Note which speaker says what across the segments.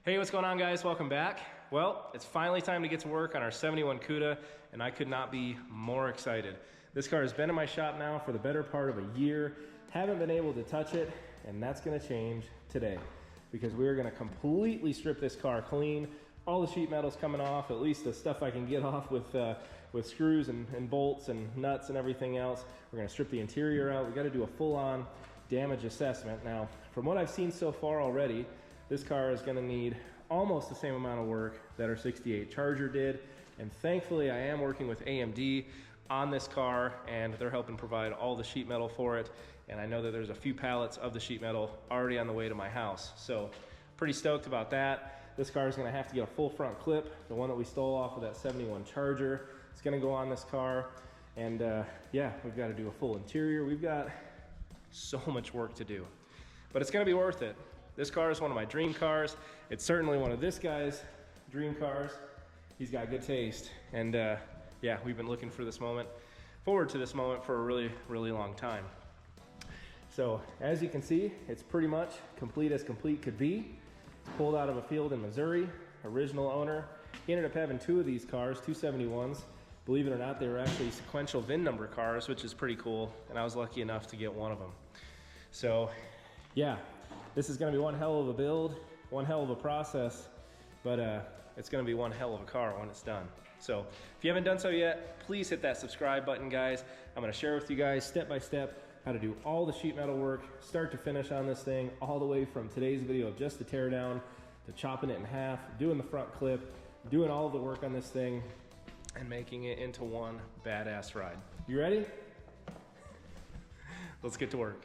Speaker 1: Hey, what's going on, guys? Welcome back. Well, it's finally time to get to work on our 71 Cuda, and I could not be more excited. This car has been in my shop now for the better part of a year. Haven't been able to touch it, and that's gonna change today because we're gonna completely strip this car clean. All the sheet metal's coming off, at least the stuff I can get off with screws and bolts and nuts and everything else. We're gonna strip the interior out. We gotta do a full-on damage assessment. Now, from what I've seen so far already, this car is gonna need almost the same amount of work that our 68 Charger did. And thankfully I am working with AMD on this car, and they're helping provide all the sheet metal for it. And I know that there's a few pallets of the sheet metal already on the way to my house. So pretty stoked about that. This car is gonna have to get a full front clip, the one that we stole off of that 71 Charger. It's gonna go on this car. And yeah, we've gotta do a full interior. We've got so much work to do, but it's gonna be worth it. This car is one of my dream cars. It's certainly one of this guy's dream cars. He's got good taste. And yeah, we've been looking for this moment, forward to this moment for a really, really long time. So as you can see, it's pretty much complete as complete could be. It's pulled out of a field in Missouri, original owner. He ended up having two of these cars, 271s. Believe it or not, they were actually sequential VIN number cars, which is pretty cool. And I was lucky enough to get one of them. So yeah, this is gonna be one hell of a build, one hell of a process, but it's gonna be one hell of a car when it's done. So if you haven't done so yet, please hit that subscribe button, guys. I'm gonna share with you guys step by step how to do all the sheet metal work, start to finish on this thing, all the way from today's video of just the teardown to chopping it in half, doing the front clip, doing all of the work on this thing, and making it into one badass ride. You ready? Let's get to work.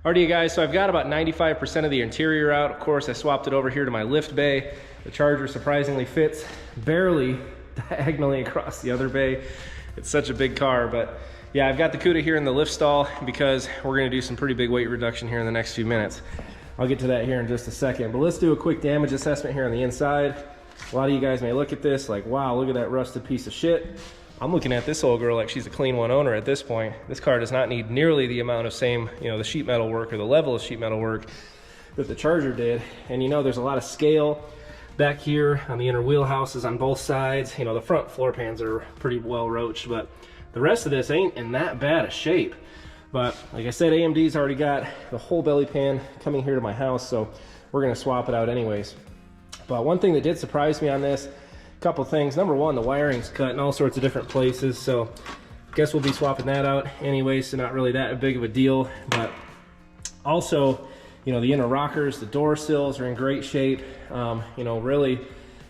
Speaker 1: Alrighty, you guys, so I've got about 95% of the interior out. Of course, I swapped it over here to my lift bay. The Charger surprisingly fits barely diagonally across the other bay. It's such a big car, but yeah, I've got the Cuda here in the lift stall because we're gonna do some pretty big weight reduction here in the next few minutes. I'll get to that here in just a second, but let's do a quick damage assessment here on the inside. A lot of you guys may look at this like, wow, look at that rusted piece of shit. I'm looking at this old girl like she's a clean one owner at this point. This car does not need nearly the amount of the sheet metal work or the level of sheet metal work that the Charger did. And there's a lot of scale, Back here on the inner wheelhouses on both sides, you know, the front floor pans are pretty well roached, but the rest of this ain't in that bad a shape. But like I said, AMD's already got the whole belly pan coming here to my house, so we're gonna swap it out anyways. But one thing that did surprise me on this, a couple things. Number one, the wiring's cut in all sorts of different places, so I guess we'll be swapping that out anyways, so not really that big of a deal. But also, you know, the inner rockers, the door sills are in great shape. You know, really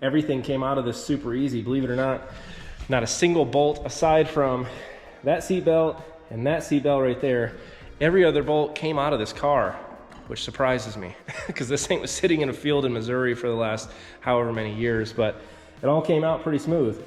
Speaker 1: everything came out of this super easy, believe it or not. Not a single bolt aside from that seat belt and that seat belt right there. Every other bolt came out of this car, which surprises me because this thing was sitting in a field in Missouri for the last however many years, but it all came out pretty smooth.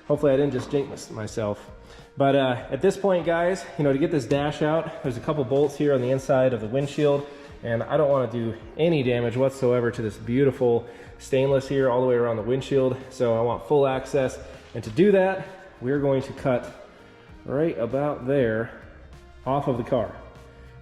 Speaker 1: Hopefully I didn't just jinx myself. But at this point, guys, you know, to get this dash out, there's a couple bolts here on the inside of the windshield, and I don't want to do any damage whatsoever to this beautiful stainless here all the way around the windshield, so I want full access. And to do that, we're going to cut right about there off of the car.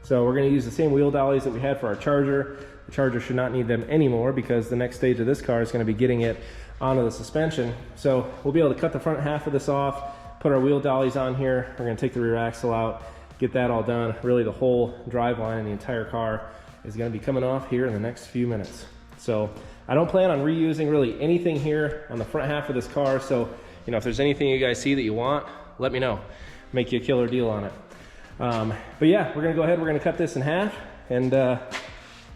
Speaker 1: So we're going to use the same wheel dollies that we had for our Charger. The Charger should not need them anymore because the next stage of this car is going to be getting it onto the suspension. So we'll be able to cut the front half of this off, put our wheel dollies on here. We're going to take the rear axle out, get that all done. Really the whole drive line and the entire car is going to be coming off here in the next few minutes. So I don't plan on reusing really anything here on the front half of this car. So, you know, if there's anything you guys see that you want, let me know. Make you a killer deal on it. But yeah, we're gonna go ahead, we're gonna cut this in half and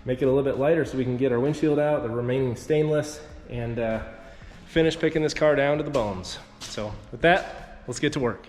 Speaker 1: make it a little bit lighter so we can get our windshield out, the remaining stainless, and finish picking this car down to the bones. So with that, let's get to work.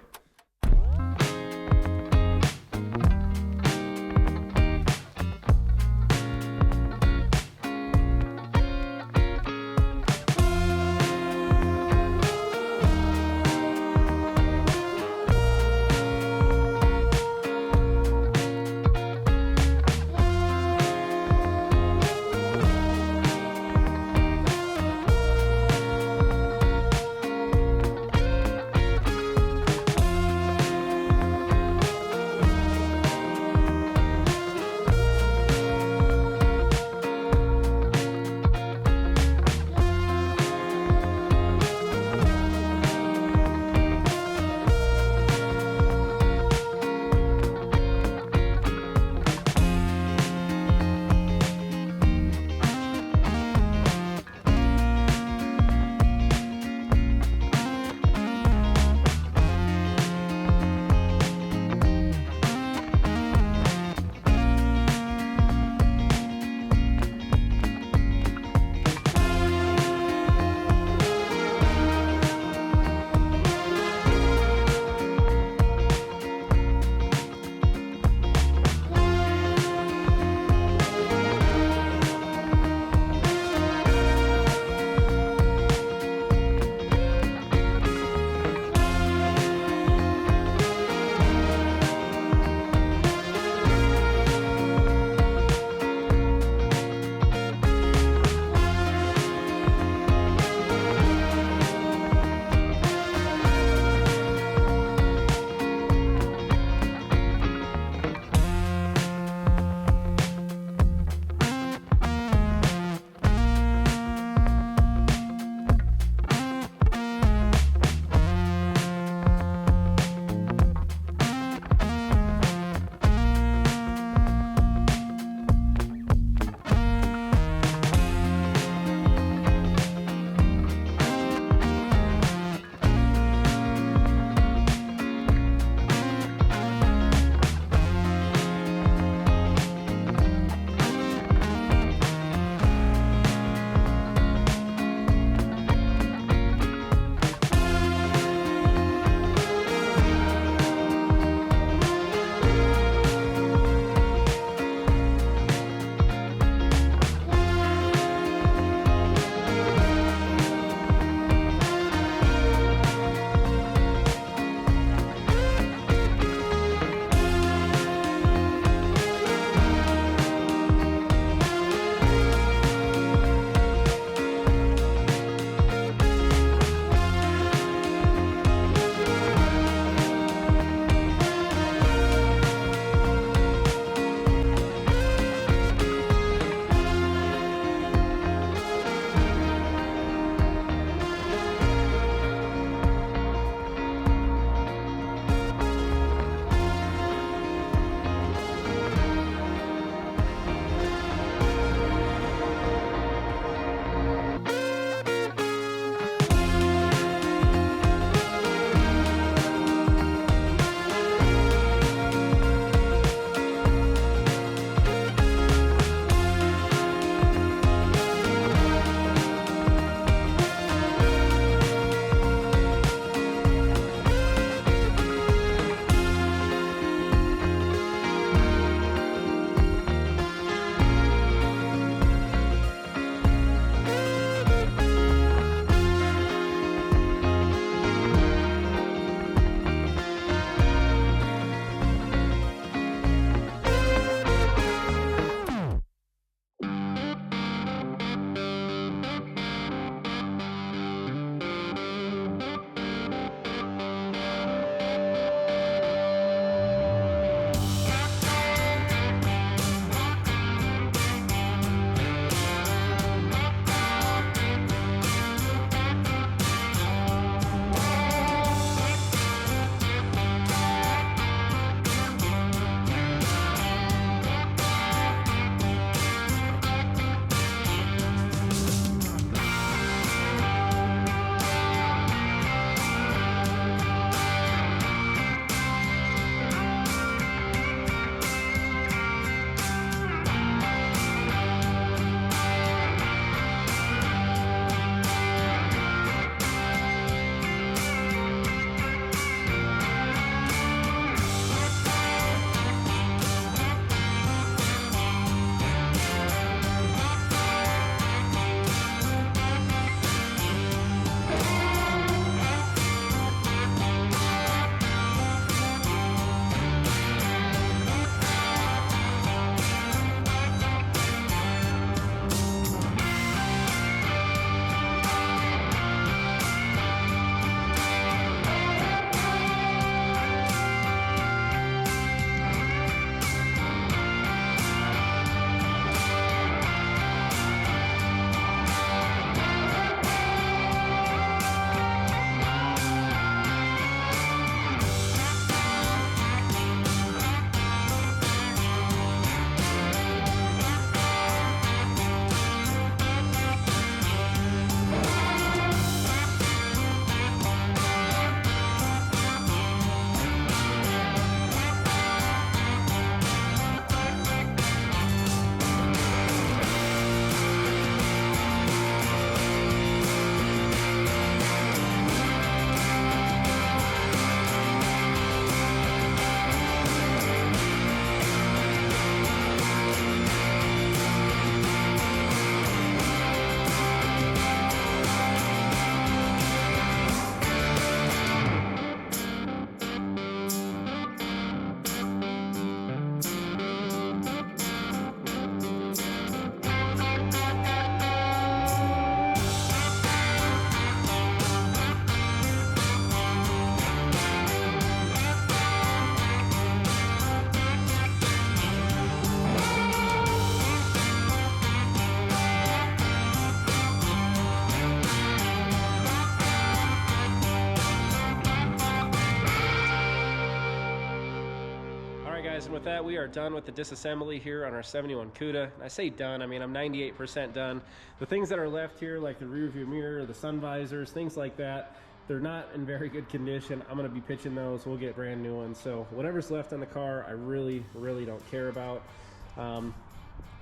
Speaker 1: guys, and with that we are done with the disassembly here on our 71 Cuda. I say done, I mean I'm 98% done. The things that are left here, like the rear view mirror, the sun visors, things like that, they're not in very good condition. I'm going to be pitching those. We'll get brand new ones. So whatever's left on the car, I really don't care about.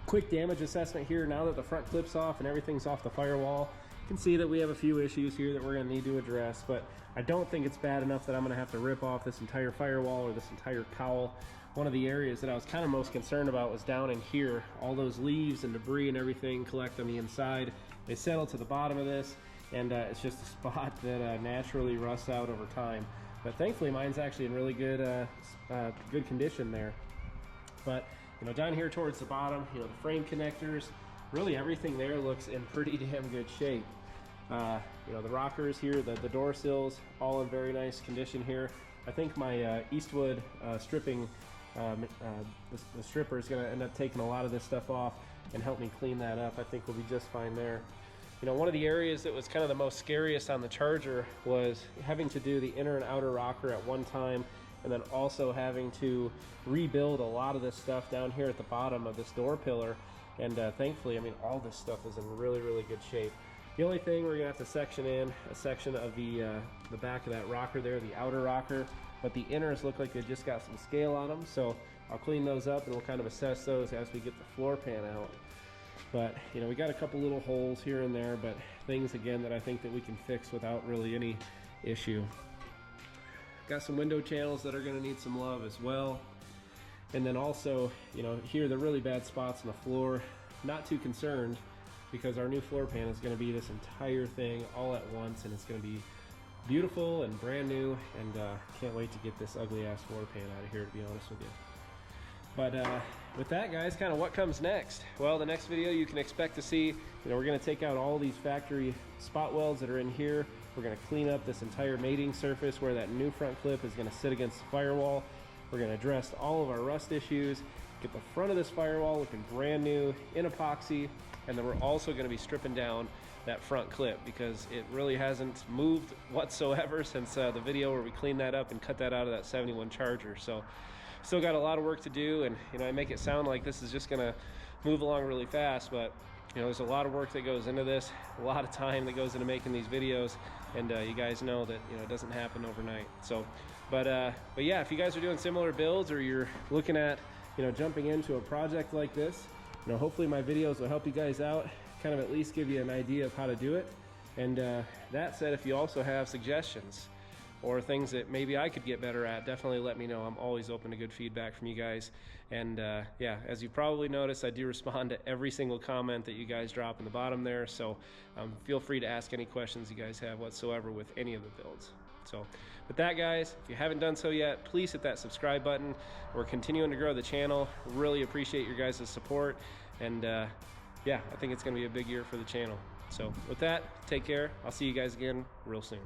Speaker 1: Quick damage assessment here. Now that the front clip's off and everything's off the firewall, you can see that we have a few issues here that we're going to need to address, but I don't think it's bad enough that I'm going to have to rip off this entire firewall or this entire cowl. One of the areas that I was kind of most concerned about was down in here. All those leaves and debris and everything collect on the inside. They settle to the bottom of this, and it's just a spot that naturally rusts out over time. But thankfully mine's actually in really good good condition there. But you know, down here towards the bottom, you know, the frame connectors, really everything there looks in pretty damn good shape. You know, the rockers here, the door sills, all in very nice condition here. I think my Eastwood stripping, the stripper is going to end up taking a lot of this stuff off and help me clean that up. I think we'll be just fine there. You know, one of the areas that was kind of the most scariest on the Charger was having to do the inner and outer rocker at one time, and then also having to rebuild a lot of this stuff down here at the bottom of this door pillar. And thankfully, I mean, all this stuff is in really good shape. The only thing, we're gonna have to section in a section of the back of that rocker there, the outer rocker, but the inners look like they just got some scale on them, so I'll clean those up and we'll kind of assess those as we get the floor pan out. But you know, we got a couple little holes here and there, but things again that I think that we can fix without really any issue. Got some window channels that are gonna need some love as well. And then also, you know, here the really bad spots on the floor, not too concerned, because our new floor pan is going to be this entire thing all at once, and it's going to be beautiful and brand new, and can't wait to get this ugly ass floor pan out of here, to be honest with you. But with that, guys, kind of what comes next? Well, the next video you can expect to see, you know, we're going to take out all these factory spot welds that are in here. We're going to clean up this entire mating surface where that new front clip is going to sit against the firewall. We're going to address all of our rust issues, get the front of this firewall looking brand new in epoxy, and then we're also going to be stripping down that front clip because it really hasn't moved whatsoever since the video where we cleaned that up and cut that out of that 71 Charger. So still got a lot of work to do, and you know, I make it sound like this is just going to move along really fast, but you know, there's a lot of work that goes into this, a lot of time that goes into making these videos, and you guys know that, you know, it doesn't happen overnight. So but yeah, if you guys are doing similar builds or you're looking at, you know, jumping into a project like this, you know, hopefully my videos will help you guys out, kind of at least give you an idea of how to do it. And that said, if you also have suggestions or things that maybe I could get better at, definitely let me know. I'm always open to good feedback from you guys. And yeah, as you probably noticed, I do respond to every single comment that you guys drop in the bottom there. So feel free to ask any questions you guys have whatsoever with any of the builds. So with that, guys, if you haven't done so yet, please hit that subscribe button. We're continuing to grow the channel. Really appreciate your guys' support. And yeah, I think it's going to be a big year for the channel. So with that, take care. I'll see you guys again real soon.